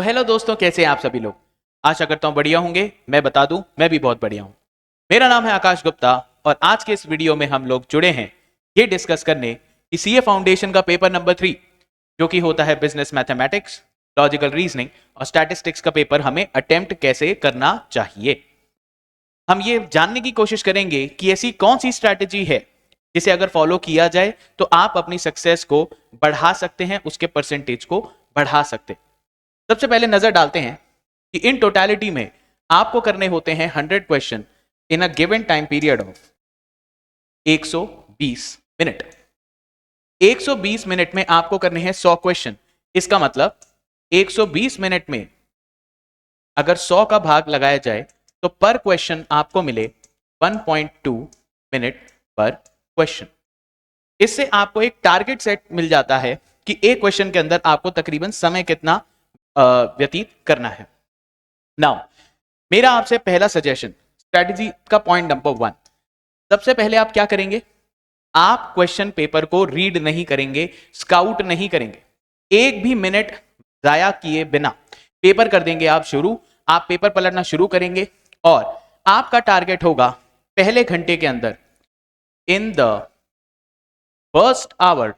Hello दोस्तों, कैसे हैं आप सभी लोग। आशा करता हूं बढ़िया होंगे। मैं बता दूं, मैं भी बहुत बढ़िया हूं। मेरा नाम है आकाश गुप्ता और आज के इस वीडियो में हम लोग जुड़े हैं ये डिस्कस करने कि सीए फाउंडेशन का पेपर नंबर 3 जो कि होता है बिजनेस मैथमेटिक्स, लॉजिकल रीजनिंग और स्टैटिस्टिक्स का पेपर हमें अटेम्प्ट कैसे करना चाहिए। हम ये जानने की कोशिश करेंगे कि ऐसी कौन सी स्ट्रैटेजी है जिसे अगर फॉलो किया जाए तो आप अपनी सक्सेस को बढ़ा सकते हैं, उसके परसेंटेज को बढ़ा सकते हैं। सबसे पहले नजर डालते हैं कि इन टोटलिटी में आपको करने होते हैं 100 question in a given time period of 120 minute. 120 minute में आपको करने हैं 100 क्वेश्चन। इसका मतलब 120 मिनट में अगर 100 का भाग लगाया जाए तो पर क्वेश्चन आपको मिले 1.2 मिनट पर क्वेश्चन। इससे आपको एक टारगेट सेट मिल जाता है कि एक क्वेश्चन के अंदर आपको तकरीबन समय कितना व्यतीत करना है। नाउ मेरा आपसे पहला सजेशन, स्ट्रेटजी का पॉइंट नंबर 1, सबसे पहले आप क्या करेंगे, आप क्वेश्चन पेपर को रीड नहीं करेंगे, स्काउट नहीं करेंगे। एक भी मिनट जाया किए बिना पेपर कर देंगे आप शुरू। आप पेपर पलटना शुरू करेंगे और आपका टारगेट होगा पहले घंटे के अंदर, in the first hour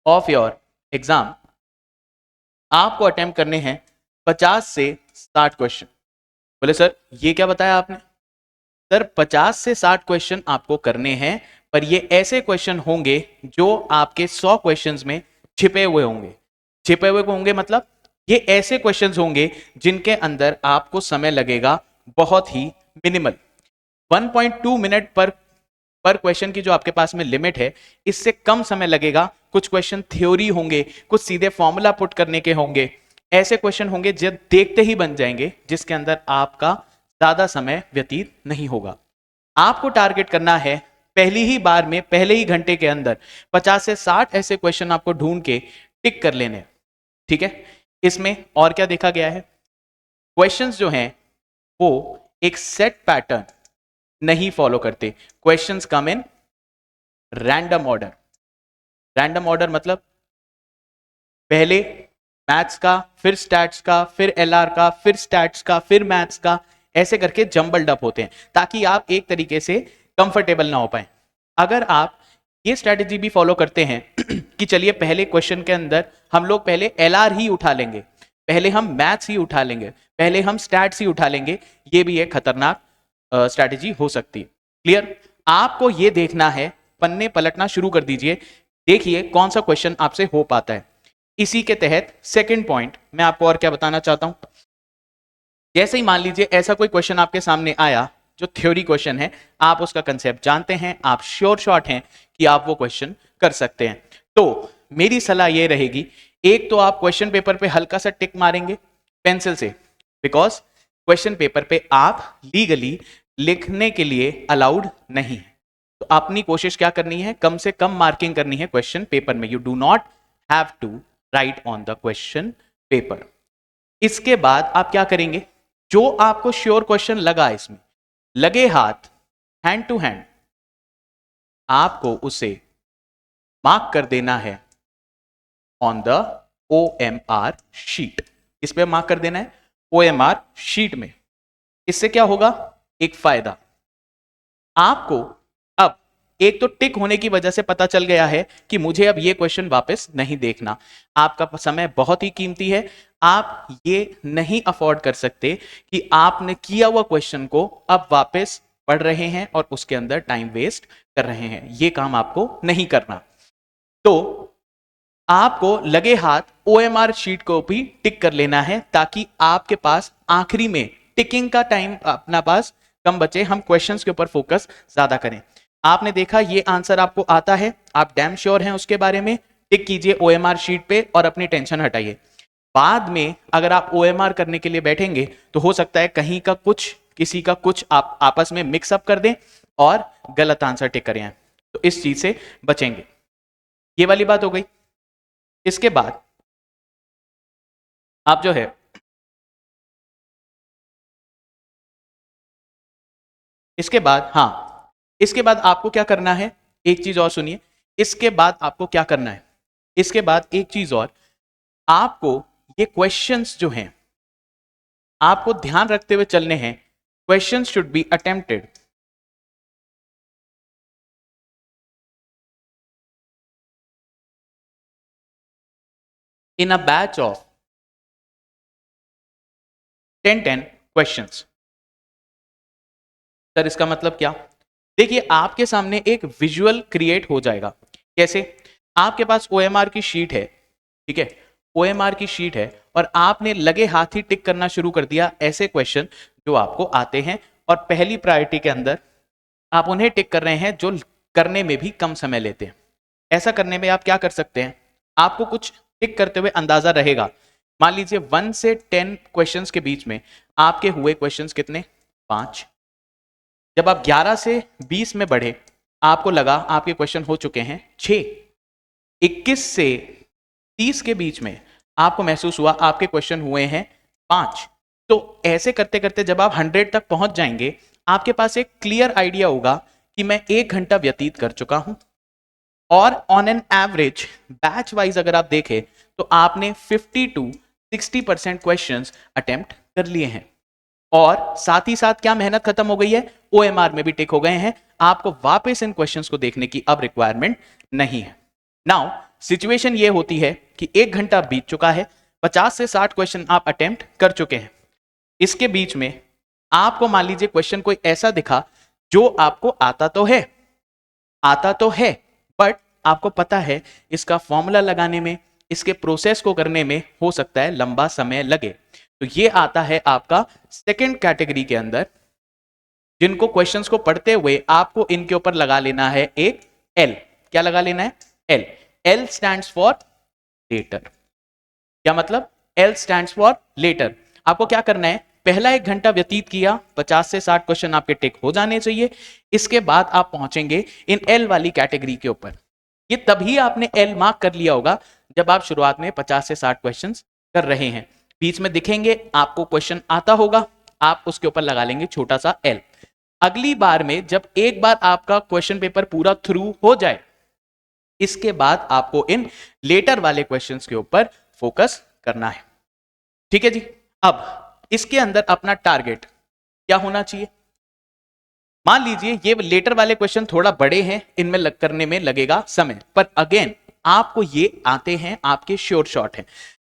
of your exam, आपको अटेम्प्ट करने हैं 50 से 60 क्वेश्चन। बोले सर ये क्या बताया आपने? सर 50 से 60 क्वेश्चन आपको करने हैं, पर ये ऐसे क्वेश्चन होंगे जो आपके 100 क्वेश्चंस में छिपे हुए होंगे। छिपे हुए होंगे मतलब ये ऐसे क्वेश्चंस होंगे जिनके अंदर आपको समय लगेगा बहुत ही मिनिमल। 1.2 मिनट पर क्वेश्चन की जो आपके पास में लिमिट है, इससे कम समय लगेगा। कुछ क्वेश्चन थ्योरी होंगे, कुछ सीधे फॉर्मूला पुट करने के होंगे। ऐसे क्वेश्चन होंगे जो देखते ही बन जाएंगे, जिसके अंदर आपका ज्यादा समय व्यतीत नहीं होगा। आपको टारगेट करना है पहली ही बार में, पहले ही घंटे के अंदर 50 से 60 ऐसे क्वेश्चन आपको ढूंढ के टिक कर लेने। ठीक है, इसमें और क्या देखा गया है, क्वेश्चंस जो हैं वो एक सेट पैटर्न नहीं फॉलो करते। Questions come in random order. Random order मतलब पहले मैथ्स का, फिर स्टैट्स का, फिर एलआर का, फिर स्टैट्स का, फिर मैथ्स का, ऐसे करके जंबल्ड अप होते हैं ताकि आप एक तरीके से कंफर्टेबल ना हो पाए। अगर आप ये स्ट्रेटेजी भी फॉलो करते हैं कि चलिए पहले क्वेश्चन के अंदर हम लोग पहले एलआर ही उठा लेंगे, पहले हम मैथ्स ही उठा लेंगे, पहले हम स्टैट्स ही उठा लेंगे, ये भी एक खतरनाक स्ट्रैटेजी हो सकती है। क्लियर? आपको ये देखना है, पन्ने पलटना शुरू कर दीजिए, देखिए कौन सा क्वेश्चन आपसे हो पाता है। इसी के तहत सेकंड पॉइंट मैं आपको और क्या बताना चाहता हूं, जैसे ही मान लीजिए ऐसा कोई क्वेश्चन आपके सामने आया जो थ्योरी क्वेश्चन है, आप उसका कंसेप्ट जानते हैं, आप श्योर शॉट हैं कि आप वो क्वेश्चन कर सकते हैं, तो मेरी सलाह ये रहेगी, एक तो आप क्वेश्चन पेपर पे हल्का सा टिक मारेंगे पेंसिल से, बिकॉज क्वेश्चन पेपर पे आप लीगली लिखने के लिए अलाउड नहीं है। तो अपनी कोशिश क्या करनी है, कम से कम मार्किंग करनी है क्वेश्चन पेपर में। You do not have to write on the question paper. इसके बाद आप क्या करेंगे, जो आपको श्योर क्वेश्चन लगा, इसमें लगे हाथ, हैंड टू हैंड, आपको उसे मार्क कर देना है ऑन द OMR शीट। इस पे मार्क कर देना है OMR शीट में। इससे क्या होगा, एक फायदा, आपको अब एक तो टिक होने की वजह से पता चल गया है कि मुझे अब ये क्वेश्चन वापस नहीं देखना। आपका समय बहुत ही कीमती है, आप ये नहीं अफोर्ड कर सकते कि आपने किया हुआ क्वेश्चन को अब वापस पढ़ रहे हैं और उसके अंदर टाइम वेस्ट कर रहे हैं। ये काम आपको नहीं करना। तो आपको लगे हाथ OMR शीट को भी टिक कर लेना है ताकि आपके पास आखिरी में टिकिंग का टाइम अपना पास कम बचे, हम क्वेश्चंस के ऊपर फोकस ज्यादा करें। आपने देखा ये आंसर आपको आता है, आप डैम श्योर हैं उसके बारे में, टिक कीजिए OMR शीट पे और अपनी टेंशन हटाइए। बाद में अगर आप OMR करने के लिए बैठेंगे तो हो सकता है कहीं का कुछ, किसी का कुछ आप आपस में मिक्सअप कर दें और गलत आंसर टिक करें, तो इस चीज से बचेंगे। ये वाली बात हो गई। इसके बाद आप जो है इसके बाद, हाँ, इसके बाद आपको क्या करना है, एक चीज और सुनिए। इसके बाद आपको क्या करना है, इसके बाद एक चीज और, आपको ये क्वेश्चंस जो हैं आपको ध्यान रखते हुए चलने हैं। Questions should be attempted in a batch of 10 questions. Sir इसका मतलब क्या? देखिए आपके सामने एक विजुअल क्रिएट हो जाएगा। कैसे? आपके पास OMR की शीट है, ठीक है, OMR की शीट है और आपने लगे हाथ ही टिक करना शुरू कर दिया ऐसे क्वेश्चन जो आपको आते हैं और पहली प्रायोरिटी के अंदर आप उन्हें टिक कर रहे हैं जो करने में भी कम समय लेते हैं। ऐसा करने में आप क्या कर सकते हैं, आपको कुछ टिक करते हुए अंदाजा रहेगा। मान लीजिए 1 से 10 क्वेश्चंस के बीच में आपके हुए क्वेश्चंस कितने? 5। जब आप 11 से 20 में बढ़े आपको लगा आपके क्वेश्चन हो चुके हैं 6। 21 से 30 के बीच में आपको महसूस हुआ आपके क्वेश्चन हुए हैं 5। तो ऐसे करते करते जब आप 100 तक पहुंच जाएंगे आपके पास एक क्लियर आइडिया होगा कि मैं 1 घंटा व्यतीत कर चुका हूं और on an average batch wise अगर आप देखें तो आपने 50 to 60% क्वेश्चंस अटेम्प्ट कर लिए हैं और साथ ही साथ क्या मेहनत खत्म हो गई है, OMR में भी टिक हो गए हैं। आपको वापस इन क्वेश्चंस को देखने की अब रिक्वायरमेंट नहीं है। नाउ सिचुएशन ये होती है कि 1 घंटा बीत चुका है, 50 से 60 क्वेश्चन आप अटेम्प्ट कर चुके हैं। इसके बीच में आपको मान लीजिए क्वेश्चन कोई ऐसा दिखा जो आपको आता तो है बट आपको पता है इसका फॉर्मूला लगाने में, इसके प्रोसेस को करने में हो सकता है लंबा समय लगे। तो ये आता है आपका सेकंड कैटेगरी के अंदर, जिनको क्वेश्चंस को पढ़ते हुए आपको इनके ऊपर लगा लेना है एक L। क्या लगा लेना है? L। L stands for letter. क्या मतलब? L stands for letter. आपको क्या करना है, पहला 1 घंटा व्यतीत किया, 50 से 60 क्वेश्चन आपके टिक हो जाने चाहिए। इसके बाद आप पहुंचेंगे इन L वाली कैटेगरी के ऊपर। ये तभी आपने L मार्क कर लिया होगा जब आप शुरुआत में 50 से 60 क्वेश्चन कर रहे हैं। बीच में दिखेंगे आपको क्वेश्चन आता होगा, आप उसके ऊपर लगा लेंगे छोटा सा L। अगली बार में जब एक बार आपका क्वेश्चन पेपर पूरा थ्रू हो जाए इसके बाद आपको इन लेटर वाले क्वेश्चंस के ऊपर फोकस करना है। ठीक है जी। अब इसके अंदर अपना टारगेट क्या होना चाहिए? मान लीजिए ये लेटर वाले क्वेश्चन थोड़ा बड़े हैं, इनमें करने में लगेगा समय, पर अगेन आपको ये आते हैं, आपके श्योर शॉट हैं,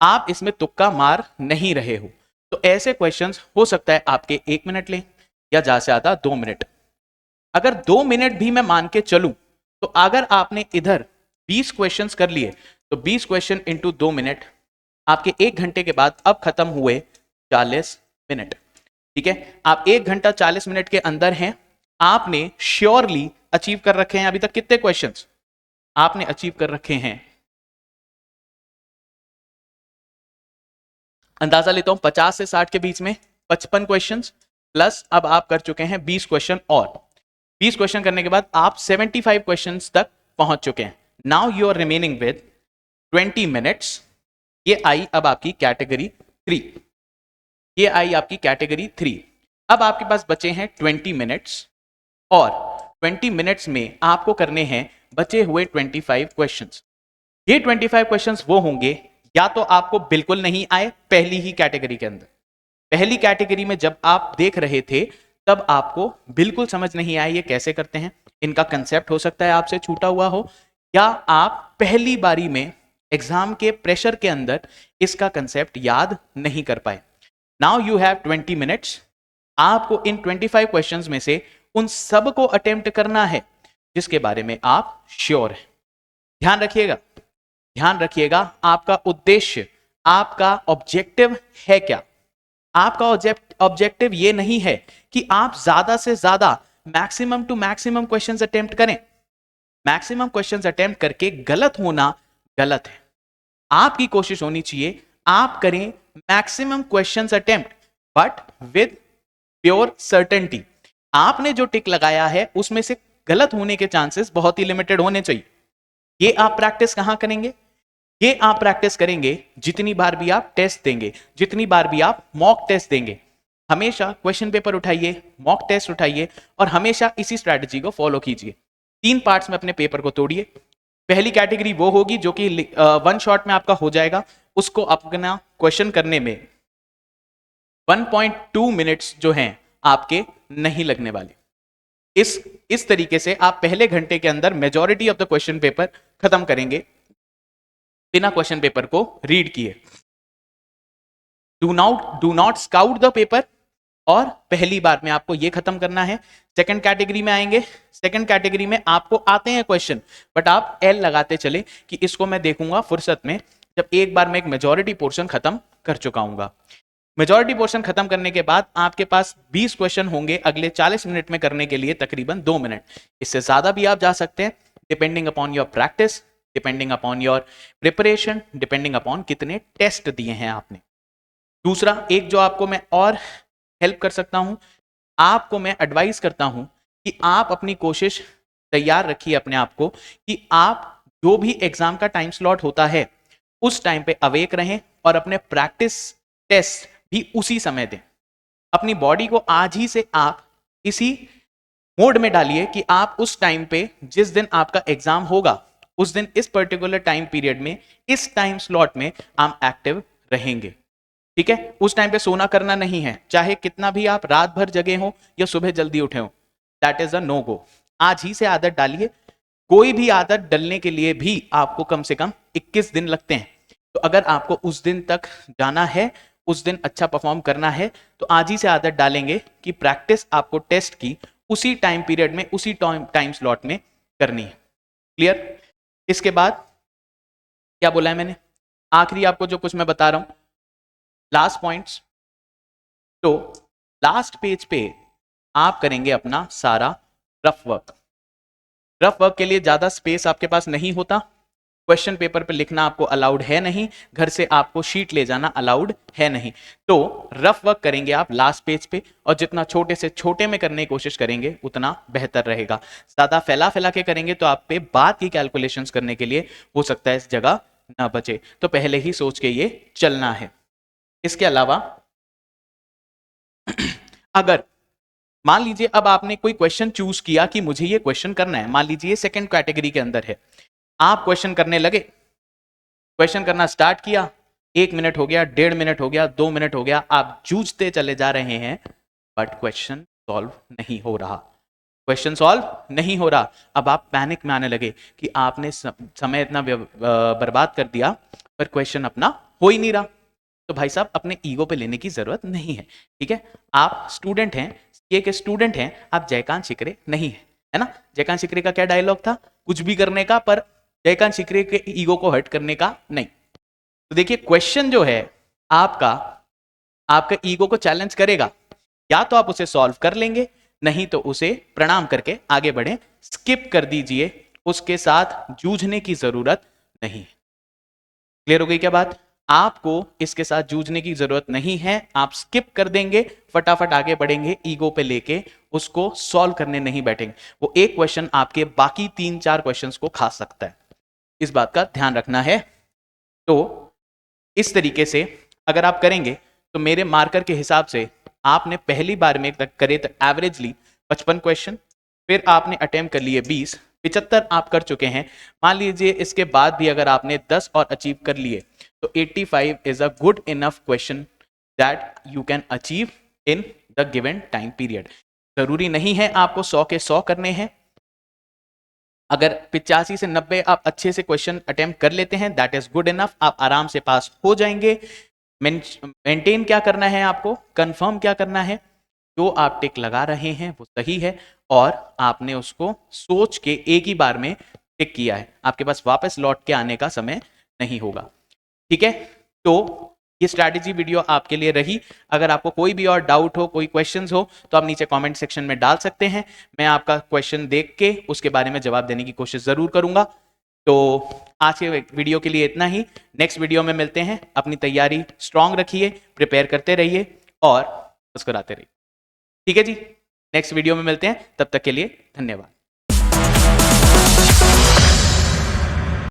आप इसमें तुक्का मार नहीं रहे हो। तो ऐसे क्वेश्चंस हो सकता है आपके 1 मिनट लें या ज्यादा से ज्यादा 2 मिनट। अगर 2 मिनट भी मैं मान के चलूं तो अगर आपने इधर 20 क्वेश्चंस कर लिए तो 20 क्वेश्चन इंटू 2 मिनट आपके 1 घंटे के बाद अब खत्म हुए 40 मिनट। ठीक है, आप 1 घंटा 40 मिनट के अंदर हैं, आपने श्योरली अचीव कर रखे हैं। अभी तक कितने क्वेश्चंस आपने अचीव कर रखे हैं? अंदाजा लेता हूं 50 से 60 के बीच में 55 क्वेश्चंस प्लस अब आप कर चुके हैं 20 क्वेश्चन, और 20 क्वेश्चन करने के बाद आप 75 क्वेश्चंस तक पहुंच चुके हैं। Now you are remaining with 20 minutes. ये आई अब आपकी कैटेगरी 3, ये आई आपकी कैटेगरी 3। अब आपके पास बचे हैं 20 मिनट्स और 20 मिनट्स में आपको करने हैं बचे हुए 25 क्वेश्चंस। ये 25 क्वेश्चंस वो होंगे या तो आपको बिल्कुल नहीं आए पहली ही कैटेगरी के अंदर, पहली कैटेगरी में जब आप देख रहे थे तब आपको बिल्कुल समझ नहीं आया ये कैसे करते हैं, इनका कंसेप्ट हो सकता है आपसे छूटा हुआ हो, या आप पहली बारी में एग्जाम के प्रेशर के अंदर इसका कंसेप्ट याद नहीं कर पाए। Now you have 20 minutes. आपको इन 25 क्वेश्चंस में से उन सब को अटेम्प्ट करना है जिसके बारे में आप श्योर हैं। ध्यान रखिएगा, ध्यान रखिएगा, आपका उद्देश्य, आपका ऑब्जेक्टिव है क्या? आपका ऑब्जेक्टिव ये नहीं है कि आप ज्यादा से ज्यादा maximum to maximum questions attempt करें। मैक्सिमम क्वेश्चंस अटेम्प्ट करके गलत होना गलत है। आपकी कोशिश होनी चाहिए आप करें maximum questions attempt but with pure certainty. आपने जो टिक लगाया है उसमें से गलत होने के चांसेस बहुत ही लिमिटेड होने चाहिए। ये आप प्रैक्टिस कहां करेंगे? ये आप प्रैक्टिस करेंगे जितनी बार भी आप टेस्ट देंगे, जितनी बार भी आप मॉक टेस्ट देंगे। हमेशा क्वेश्चन पेपर उठाइए, मॉक टेस्ट उठाइए और हमेशा इसी स्ट्रैटेजी को फॉलो कीजिए। 3 पार्ट्स में अपने पेपर को तोड़िए। पहली कैटेगरी वो होगी जो कि वन शॉट में आपका हो जाएगा, उसको अपना क्वेश्चन करने में 1.2 मिनट्स जो हैं आपके नहीं लगने वाले। इस तरीके से आप पहले घंटे के अंदर majority of the question paper खत्म करेंगे बिना क्वेश्चन पेपर को रीड किए। Do not scout the paper, और पहली बार में आपको यह खत्म करना है। सेकंड कैटेगरी में आएंगे, सेकंड कैटेगरी में आपको आते हैं क्वेश्चन, बट आप एल लगाते चले कि इसको मैं देखूंगा फुर्सत में, जब एक बार मैं एक मेजॉरिटी पोर्शन खत्म कर चुका हूंगा। मेजॉरिटी पोर्शन खत्म करने के बाद आपके पास 20 क्वेश्चन होंगे अगले 40 मिनट में करने के लिए, तकरीबन 2 मिनट। इससे ज्यादा भी आप जा सकते हैं, depending upon your practice, depending upon your preparation, depending upon कितने टेस्ट दिए हैं आपने। दूसरा एक जो आपको मैं और हेल्प कर सकता हूं, आपको मैं एडवाइस करता हूं कि आप अपनी कोशिश तैयार रखिए अपने आप को कि आप जो भी एग्जाम का टाइम स्लॉट होता है उस टाइम पे अवेक रहें और अपने प्रैक्टिस टेस्ट भी उसी समय दें। अपनी बॉडी को आज ही से आप इसी मोड में डालिए कि आप उस टाइम पे, जिस दिन आपका एग्जाम होगा उस दिन इस पर्टिकुलर टाइम पीरियड में, इस टाइम स्लॉट में आप एक्टिव रहेंगे। ठीक है, उस टाइम पे सोना करना नहीं है, चाहे कितना भी आप रात भर जगे हो या सुबह जल्दी उठे हो, दैट इज अ नो गो। आज ही से आदत डालिए। कोई भी आदत डलने के लिए भी आपको कम से कम 21 दिन लगते हैं, तो अगर आपको उस दिन तक जाना है, उस दिन अच्छा परफॉर्म करना है, तो आज ही से आदत डालेंगे कि प्रैक्टिस आपको टेस्ट की उसी टाइम पीरियड में, उसी टाइम स्लॉट में करनी है। क्लियर? इसके बाद क्या बोला है मैंने, आखिरी आपको जो कुछ मैं बता रहा हूं, लास्ट पॉइंट्स। तो लास्ट पेज पे आप करेंगे अपना सारा रफ वर्क। रफ वर्क के लिए ज्यादा स्पेस आपके पास नहीं होता, क्वेश्चन पेपर पे लिखना आपको अलाउड है नहीं, घर से आपको शीट ले जाना अलाउड है नहीं। तो रफ वर्क करेंगे आप लास्ट पेज पे, और जितना छोटे से छोटे में करने की कोशिश करेंगे उतना बेहतर रहेगा। ज्यादा फैला फैला के करेंगे तो आप पे बाद की कैलकुलेशंस करने के लिए हो सकता है इस जगह ना बचे, तो पहले ही सोच के ये चलना है। इसके अलावा अगर मान लीजिए अब आपने कोई क्वेश्चन चूज किया कि मुझे ये क्वेश्चन करना है, मान लीजिए सेकंड कैटेगरी के अंदर है, आप क्वेश्चन करने लगे, क्वेश्चन करना स्टार्ट किया, 1 मिनट हो गया, 1.5 मिनट हो गया, 2 मिनट हो गया, आप जूझते चले जा रहे हैं, बट क्वेश्चन सॉल्व नहीं हो रहा, क्वेश्चन सॉल्व नहीं हो रहा। अब आप पैनिक में आने लगे कि आपने समय इतना बर्बाद कर दिया पर क्वेश्चन अपना हो ही नहीं रहा। तो भाई साहब अपने ईगो पे लेने की जरूरत नहीं है, ठीक है? आप स्टूडेंट हैं, ये के स्टूडेंट हैं, आप जयकांत शिकरे नहीं है, है ना? जयकांत शिकरे का क्या डायलॉग था, कुछ भी करने का पर जयकांत शिकरे के ईगो को हर्ट करने का नहीं। तो देखिए क्वेश्चन जो है आपका ईगो को चैलेंज करेगा, या तो आप उसे सॉल्व कर लेंगे, नहीं तो उसे प्रणाम करके आगे बढ़े, स्किप कर दीजिए, उसके साथ जूझने की जरूरत नहीं। क्लियर हो गई क्या बात? आपको इसके साथ जूझने की जरूरत नहीं है, आप स्किप कर देंगे, फटाफट आगे बढ़ेंगे, ईगो पे लेके उसको सॉल्व करने नहीं बैठेंगे। वो एक क्वेश्चन आपके बाकी 3-4 क्वेश्चंस को खा सकता है, इस बात का ध्यान रखना है। तो इस तरीके से अगर आप करेंगे तो मेरे मार्कर के हिसाब से आपने पहली बार में तक करे तो एवरेजली 55 क्वेश्चन, फिर आपने अटेम्प्ट कर लिए 20, 75 आप कर चुके हैं। मान लीजिए इसके बाद भी अगर आपने 10 और अचीव कर लिए तो 85 is a good enough question that you can achieve in the given time period. जरूरी नहीं है आपको 100 के 100 करने हैं, अगर 85 से 90 आप अच्छे से क्वेश्चन अटेम्प्ट कर लेते हैं दैट इज गुड इनफ, आप आराम से पास हो जाएंगे। मेंटेन क्या करना है आपको, कंफर्म क्या करना है, जो आप टिक लगा रहे हैं वो सही है और आपने उसको सोच के एक ही बार में टिक किया है, आपके पास वापस लौट के आने का समय नहीं होगा। ठीक है, तो ये स्ट्रैटेजी वीडियो आपके लिए रही। अगर आपको कोई भी और डाउट हो, कोई क्वेश्चंस हो तो आप नीचे कमेंट सेक्शन में डाल सकते हैं, मैं आपका क्वेश्चन देख के उसके बारे में जवाब देने की कोशिश जरूर करूंगा। तो आज के वीडियो के लिए इतना ही, नेक्स्ट वीडियो में मिलते हैं। अपनी तैयारी स्ट्रांग रखिए, प्रिपेयर करते रहिए और मुस्कुराते रहिए। ठीक है जी, नेक्स्ट वीडियो में मिलते हैं, तब तक के लिए धन्यवाद।